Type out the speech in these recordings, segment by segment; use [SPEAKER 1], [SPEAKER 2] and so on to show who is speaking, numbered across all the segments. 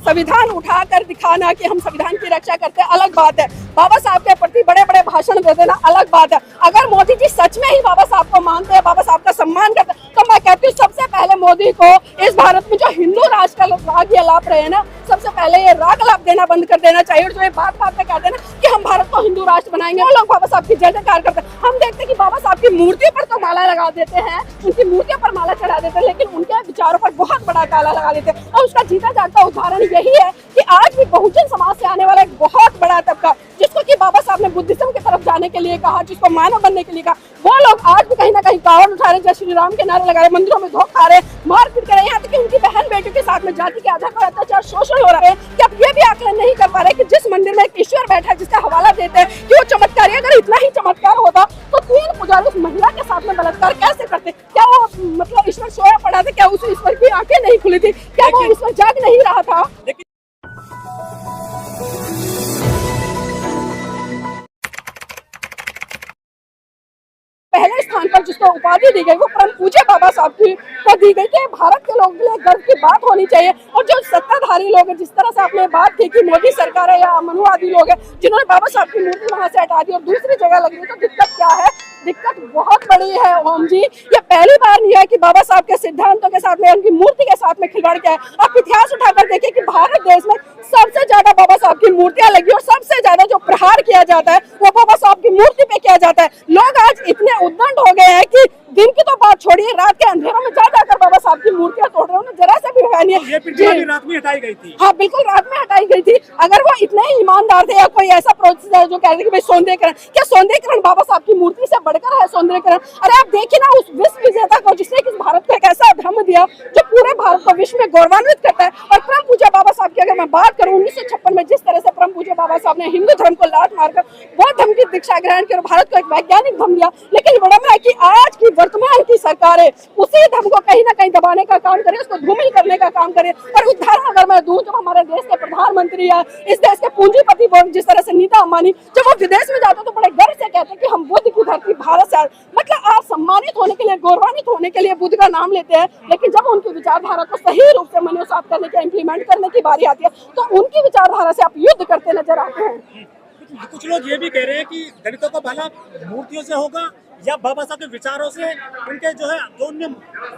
[SPEAKER 1] संविधान उठाकर दिखाना कि हम संविधान की रक्षा करते हैं अलग बात है, बाबा साहब के प्रति बड़े बड़े भाषण दे देना अलग बात है। अगर मोदी जी सच में ही बाबा साहब को मानते हैं, बाबा साहब का सम्मान करते हैं, तो मैं कहती हूँ सबसे पहले मोदी को इस भारत में जो हिंदू राज का राग ये लाभ रहे हैं ना, सबसे पहले ये राग लाभ देना बंद कर देना चाहिए। और जो ये बात बात में कहते हैं ना कि हम भारत को हिंदू राष्ट्र बनाएंगे, वो लोग बाबा साहब की जय जयकार करते हैं। हम देखते हैं कि बाबा साहब की मूर्ति पर तो माला लगा देते हैं, उनकी मूर्तियों पर माला चढ़ा देते हैं, लेकिन उनके विचारों पर बहुत बड़ा ताला लगा देते हैं। और उसका जीता जागता उदाहरण यही है कि आज भी बहुजन समाज से आने वाला एक बहुत बड़ा तबका, जिसको कि बाबा साहब ने बुद्धिज्म की तरफ जाने के लिए कहा, जिसको मानव बनने के लिए कहा, वो लोग आज भी कहीं ना कहीं कावड़ उठा रहे, जय श्री राम के नारे लगा रहे, मंदिरों में धोखा खा रहे, मारपीट कर रहे, यहाँ तक कि उनकी बहन बेटियों के साथ में जाति के आधार पर अत्याचार शोषण हो रहा है। कि अब ये भी आकलन नहीं कर पा रहे कि जिस मंदिर में एक ईश्वर बैठा है जिसका हवाला देते हैं कि वो चमत्कारी, अगर इतना ही चमत्कार होता तो 3 पुजारी उस महिला के साथ में बलात्कार कैसे करते? क्या वो मतलब ईश्वर सोया पड़ा था? क्या उस ईश्वर की आंखें नहीं खुली थी? क्या वो ईश्वर जाग नहीं रहा था? पहले स्थान पर जिसको उपाधि दी गई वो परम पूज्य बाबा साहब को दी गई कि भारत के लोगों के लिए गर्व की बात होनी चाहिए। और जो सत्ताधारी लोग हैं, जिस तरह से आपने बात की कि मोदी सरकार है या मनुवादी लोग हैं जिन्होंने बाबा साहब की मूर्ति वहां से हटा दी और दूसरी जगह लगी, तो दिक्कत क्या है? दिक्कत बहुत बड़ी है ओम जी। ये पहली बार नहीं है कि बाबा साहब के सिद्धांतों के साथ में, उनकी मूर्ति के साथ में खिलवाड़ किया है। आप इतिहास उठाकर देखिए कि भारत देश में सबसे ज्यादा बाबा साहब की मूर्तियां लगी और सबसे ज्यादा जो प्रहार किया जाता है वो बाबा साहब की मूर्ति पे किया जाता है। लोग आज इतने उद्दंड हो गए हैं कि दिन की तो बात छोड़िए, रात के अंधेरों में जा जाकर बाबा साहब की मूर्तियां तोड़ रहे हैं, उन्हें जरा सा भी हुआ नहीं है।
[SPEAKER 2] रात में हटाई गई थी।
[SPEAKER 1] हाँ बिल्कुल, रात में हटाई गई थी। अगर वो इतने ही ईमानदार थे या कोई ऐसा प्रोसेस जो कह रहे थे कि भाई सौंदर्यकरण, क्या सौंदर्यकरण बाबा साहब की मूर्ति से बढ़कर है? सौंदर्यकरण, अरे आप देखिए ना उस विश्व विजेता को जिसने इस भारत को एक ऐसा धर्म दिया जो पूरे भारत को विश्व में गौरवान्वित करता है। और परम पूज्य बाबा साहब की अगर मैं बात करूँ, 1956 में जिस तरह से परम पूज्य बाबा साहब ने हिंदू धर्म को लात मारकर बौद्ध धर्म की दीक्षा ग्रहण की और भारत को एक वैज्ञानिक धर्म दिया, लेकिन विडंबना है कि आज की वर्तमान की सरकार उसी धर्म को कहीं ना कहीं दबाने का काम करे, उसको धूमिल करने का काम करे। और उदाहरण अगर मैं दूं, जब हमारे देश के प्रधानमंत्री या इस देश के पूंजीपति जिस तरह से नीता अंबानी, जब वो विदेश में जाते तो बड़े गर्व से कहते हैं कि हम बुद्ध की धरती भारत से, मतलब आप सम्मानित होने के लिए, गौरवान्वित होने के लिए बुद्ध का नाम लेते हैं, लेकिन जब उनकी विचारधारा को सही रूप से मनुष्यवाद करने के, इम्प्लीमेंट करने की बारी आती है तो उनकी विचारधारा से आप युद्ध करते नजर आते हैं।
[SPEAKER 2] कुछ लोग ये भी कह रहे हैं कि दलितों का भला मूर्तियों से होगा या बाबा साहब के विचारों से, उनके जो है जो उन्हें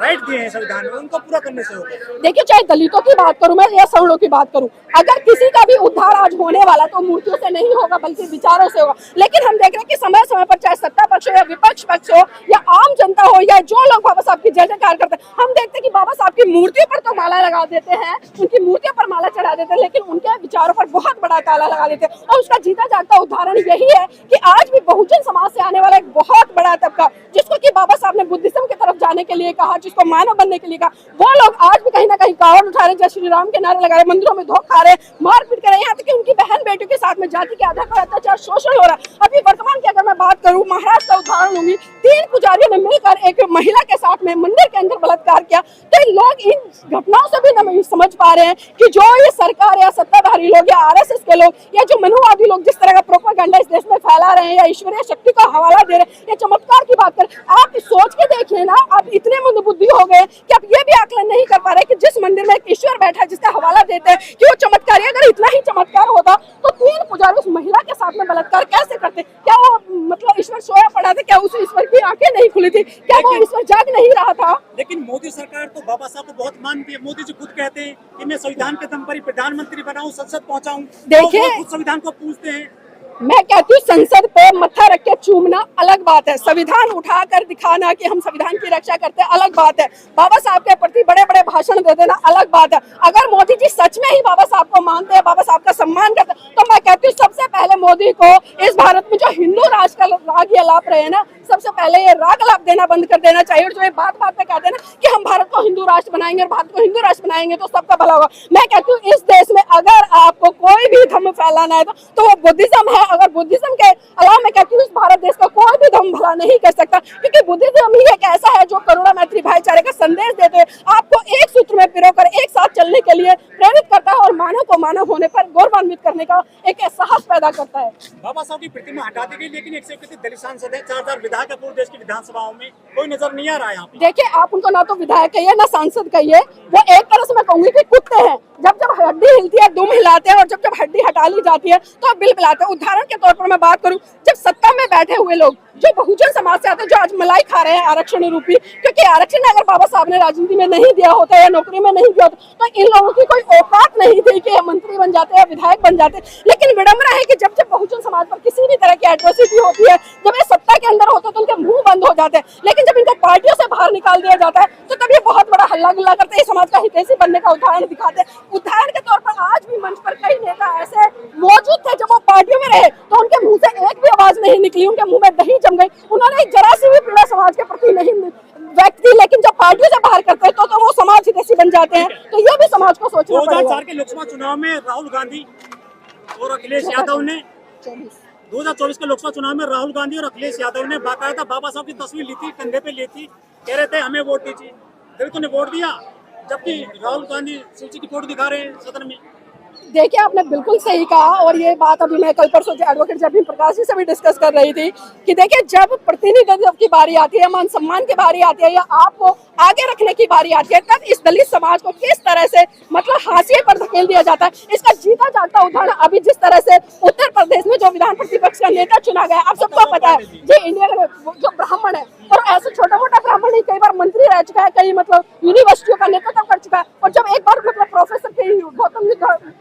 [SPEAKER 2] राइट दिए हैं संविधान में उनको पूरा करने से होगा।
[SPEAKER 1] देखिए, चाहे दलितों की बात करूं मैं या सवर्णों की बात करूं, अगर किसी का भी उद्धार आज होने वाला तो मूर्तियों से नहीं होगा बल्कि विचारों से होगा। लेकिन हम देख रहे हैं कि समय समय पर चाहे सत्ता पक्ष हो या विपक्ष पक्ष हो या आम जनता हो या जो लोग बाबा साहब की जय जयकार करते हैं, हम देखते हैं कि बाबा साहब की मूर्तियों पर तो माला लगा देते हैं, उनकी मूर्तियों पर माला चढ़ा देते हैं, लेकिन उनके विचारों पर बहुत बड़ा ताला लगा देते हैं। और उसका जीता जागता उदाहरण यही है कि आज भी बहुजन समाज से आने वाला एक बहुत बड़ा तबका, जिसको कि बाबा साहब ने बुद्धिज्म की तरफ जाने के लिए कहा, जिसको मानव बनने के लिए कहा, वो लोग आज भी कहीं ना कहीं कावड़ उठा रहे, जय श्री राम के नारे लगा रहे, मंदिरों में धोखा खा रहे, मारपीट कर रहे, यहाँ तक कि उनकी बहन बेटियों के साथ में जाति के आधार पर अत्याचार शोषण हो रहा है। अभी वर्तमान की अगर मैं बात करूँ, महाराष्ट्र का उदाहरण लूंगी, 3 पुजारियों ने मिलकर एक महिला के साथ में मंदिर के अंदर बलात्कार किया। तो लोग इन घटनाओं से भी नहीं समझ पा रहे हैं कि जो ये सरकार या सत्ताधारी लोग या आरएसएस के लोग या जो मनुवादी लोग जिस तरह का प्रोपेगेंडा इस देश में फैला रहे हैं या ईश्वरीय शक्ति का हवाला दे रहे हैं या चमत्कार की बात करें, आप सोच के देखिए ना, आप इतने मंदबुद्धि हो गए कि आप ये भी आकलन नहीं कर पा रहे कि जिस मंदिर में एक ईश्वर बैठा है जिसका हवाला देते हैं कि वो चमत्कारी, अगर इतना ही चमत्कार होता तो 3 पुजारी उस महिला के साथ में बलात्कार कैसे करते? क्या वो मतलब ईश्वर सोया पड़ा था? क्या उस ईश्वर की आंखें नहीं खुली थी? क्या वो ईश्वर जाग नहीं रहा था?
[SPEAKER 2] लेकिन मोदी सरकार तो बाबा साहब को बहुत मानती है। मोदी जी खुद कहते हैं कि मैं संविधान के दम पर ही प्रधानमंत्री बनाऊं, संसद पहुंचाऊं।
[SPEAKER 1] देखिए,
[SPEAKER 2] खुद संविधान को पूछते हैं।
[SPEAKER 1] मैं कहती हूँ संसद पे मत्था रख के चूमना अलग बात है, संविधान उठाकर दिखाना कि हम संविधान की रक्षा करते हैं अलग बात है, बाबा साहब के प्रति बड़े बड़े भाषण दे देना अलग बात है। अगर मोदी जी सच में ही बाबा साहब को मानते हैं, बाबा साहब का सम्मान करते हैं, तो मैं कहती हूँ सबसे पहले मोदी को इस भारत में जो हिंदू राज का राग ये लाभ रहे हैं ना, सबसे पहले ये राग लाभ देना बंद कर देना चाहिए। और जो ये बात बात में कहते हैं ना कि हम भारत को हिंदू राष्ट्र बनाएंगे और भारत को हिंदू राष्ट्र बनाएंगे तो सबका भला होगा, मैं कहती हूँ इस देश में अगर आपको कोई भी धर्म फैलाना है तो वो बुद्धिज्म है। अगर बुद्धिज्म के अलावा मैं कहती हूँ इस भारत देश का कोई भी भी धर्म भला नहीं कर सकता, क्योंकि बुद्धिज्म ही एक ऐसा है जो करुणा मैत्री भाईचारे का संदेश देते हुए आपको एक सूत्र में पिरोकर एक साथ चलने के लिए प्रेरित करता है और मानव को मानव होने पर गौरवान्वित करने का एक साहस पैदा करता है।
[SPEAKER 2] बाबा साहब की प्रतिमा हटा दी गई, लेकिन 131 दलित सांसद है, 4,000 विधायक है पूरे देश की विधानसभाओं में, कोई नजर नहीं आ रहा है यहाँ पे।
[SPEAKER 1] देखिए, आप उनको ना तो विधायक कहिए ना सांसद कहिए, वो एक तरह से मैं कहूंगी कि कुत्ते हैं। जब जब हड्डी हिलती है दुम हिलाते हैं, और जब जब हड्डी हटा ली जाती है तो बिल बिलाते हैं। उदाहरण के तौर पर मैं बात करूं, जब सत्ता में बैठे हुए लोग जो बहुजन समाज से आते हैं, जो आज मलाई खा रहे हैं आरक्षण रूपी, क्योंकि आरक्षण अगर बाबा साहब ने राजनीति में नहीं दिया होता या नौकरी में नहीं दिया होता तो इन लोगों की कोई औकात नहीं थी कि मंत्री बन जाते या विधायक बन जाते। लेकिन विडंबना है कि जब जब बहुजन समाज पर किसी भी तरह की एट्रोसिटी होती है, जब ये सत्ता के अंदर होते तो उनके मुंह बंद हो जाते हैं, लेकिन जब इनको पार्टियों से बाहर निकाल दिया जाता है तो तब ये बहुत बड़ा हल्ला गुल्ला करते हैं, समाज का हितैषी बनने का उदाहरण दिखाते हैं। उदाहरण के तौर पर आज भी मंच पर कई नेता ऐसे मौजूद थे, जब वो पार्टियों में रहे तो उनके मुंह से एक भी आवाज नहीं निकली, उनके मुंह में दही जम गई, उन्होंने जरा सी भी पीड़ा समाज के प्रति नहीं व्यक्त की। लेकिन जब पार्टियों से बाहर करते हैं तो वो समाज हितैषी बन जाते हैं। तो ये भी समाज को सोचना पड़ेगा।
[SPEAKER 2] 2004 के लोकसभा चुनाव में राहुल गांधी और अखिलेश यादव ने 2024 के लोकसभा चुनाव में राहुल गांधी और अखिलेश यादव ने बाकायदा बाबा साहब की तस्वीर ली थी, कंधे पे ली थी, कह रहे थे हमें वोट दीजिए। दलितों ने वोट दिया, जबकि राहुल गांधी सूची की फोटो दिखा रहे हैं सदन में।
[SPEAKER 1] देखिए, आपने बिल्कुल सही कहा, और ये बात अभी मैं कल परसों एडवोकेट जयभीम प्रकाश जी से भी डिस्कस कर रही थी कि देखिए, जब प्रतिनिधित्व की बारी आती है, मान सम्मान की बारी आती है, या आपको आगे रखने की बारी आती है, तब इस दलित समाज को किस तरह से मतलब हाशिए पर धकेल दिया जाता है। इसका जीता जागता उदाहरण अभी जिस तरह से उत्तर प्रदेश में जो विधान प्रतिपक्ष का नेता चुना गया, आप सबको पता है, जो इंडिया का जो ब्राह्मण है, और ऐसे छोटा मोटा ब्राह्मण नहीं, कई बार मंत्री रह चुका है, कई मतलब यूनिवर्सिटियों का नेतृत्व कर चुका है, और जब एक बार मतलब प्रोफेसर के गौतम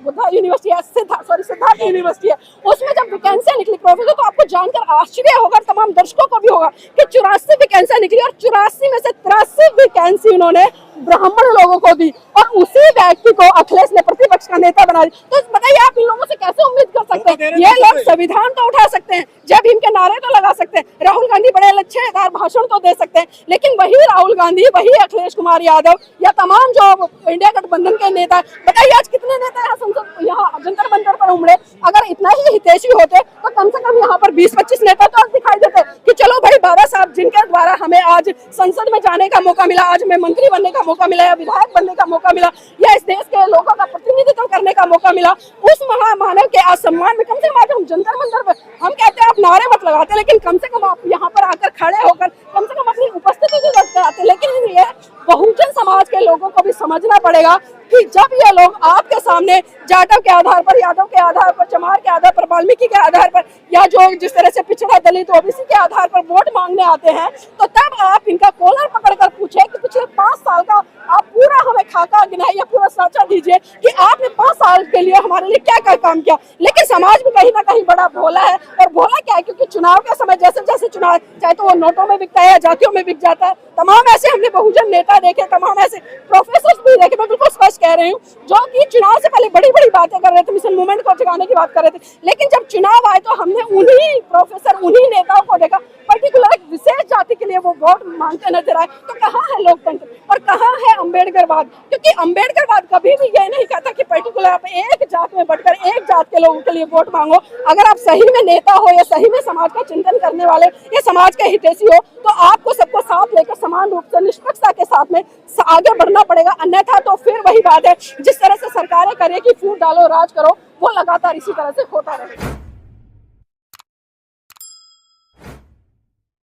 [SPEAKER 1] बुद्धा यूनिवर्सिटी है, सिद्धार्थ यूनिवर्सिटी है, उसमें जब वैकेंसियां निकली प्रोफेसर, तो आपको जानकर आश्चर्य होगा, तमाम दर्शकों को भी होगा कि 84 वैकेंसियां निकली, और 84 में से 83 वैकेंसी उन्होंने ब्राह्मण लोगों को दी, और उसी व्यक्ति को अखिलेश ने प्रतिपक्ष का नेता बना दिया। तो बताइए, आप इन लोगों से कैसे उम्मीद कर सकते हैं? ये लोग संविधान तो उठा सकते हैं, जय भीम के नारे तो लगा सकते हैं, राहुल गांधी बड़े लच्छेदार भाषण तो दे सकते हैं, लेकिन वही राहुल गांधी, वही अखिलेश कुमार यादव या तमाम जो इंडिया गठबंधन के नेता, बताइए आज कितने नेता यहाँ संसद, यहाँ जंतर मंतर पर उमड़े। अगर इतना ही हितैषी होते तो कम से कम यहाँ पर 20-25 नेता तो आज दिखाई देते कि चलो भाई, बाबा साहब जिनके द्वारा हमें आज संसद में जाने का मौका मिला, आज हमें मंत्री बनने का मौका मिला, या विधायक बनने का मौका मिला, या इस देश के लोगों का प्रतिनिधित्व करने का मौका मिला, उस महामानव के आज सम्मान में कम से कम आज हम जंतर मंतर पर, हम कहते हैं आप नारे मत लगाते, लेकिन कम से कम आप यहाँ पर आकर खड़े होकर कम से कम अपनी उपस्थिति तो दर्ज कराते। लेकिन ये बहुजन समाज के लोगों को भी समझना पड़ेगा कि जब ये लोग आपके सामने जाटव के आधार पर, यादव के आधार पर, चमार के आधार पर, वाल्मीकि के आधार पर, या जो जिस तरह से पिछड़ा दलित ओबीसी के आधार पर वोट मांगने आते हैं, तो तब आप इनका कॉलर पकड़कर पूछे कि पिछले 5 साल का आप पूरा हमें खाका गिनाइए, पूरा साचा दीजिए कि आपने 5 साल के लिए हमारे लिए क्या क्या काम किया। लेकिन समाज भी कहीं ना कहीं बड़ा भोला है, और भोला क्या है, क्योंकि चुनाव के समय जैसे जैसे चुनाव, चाहे तो वो नोटों में बिकता है या जातियों में बिक जाता है, तमाम ऐसे हमने बहुजन नेता देखे, तमाम ऐसे प्रोफेसर भी देखे, मैं बिल्कुल स्पष्ट कह रही हूँ, जो कि चुनाव से पहले बड़ी बड़ी बातें कर रहे थे, मिशन मूवमेंट को जगाने की बात कर रहे थे, लेकिन जब चुनाव आए तो हमने उन्हीं प्रोफेसर, उन्हीं नेताओं को देखा, पर्टिकुलर एक विशेष जाति के लिए वो वोट मांगते नजर आए। तो कहाँ है लोकतंत्र और कहाँ है अम्बेडकरवाद? क्योंकि अम्बेडकरवाद कभी भी ये नहीं कहता कि पर्टिकुलर आप एक जात में बढ़कर एक जात के लोगों के लिए वोट मांगो। अगर आप सही में नेता हो या सही में समाज का चिंतन करने वाले या समाज के हितैषी हो, तो आपको सबको साथ लेकर समान रूप से निष्पक्षता के साथ में आगे बढ़ना पड़ेगा। अन्यथा तो फिर वही बात है, जिस तरह से सरकारें करें कि फूट डालो राज करो, वो लगातार इसी तरह से होता रहेगा।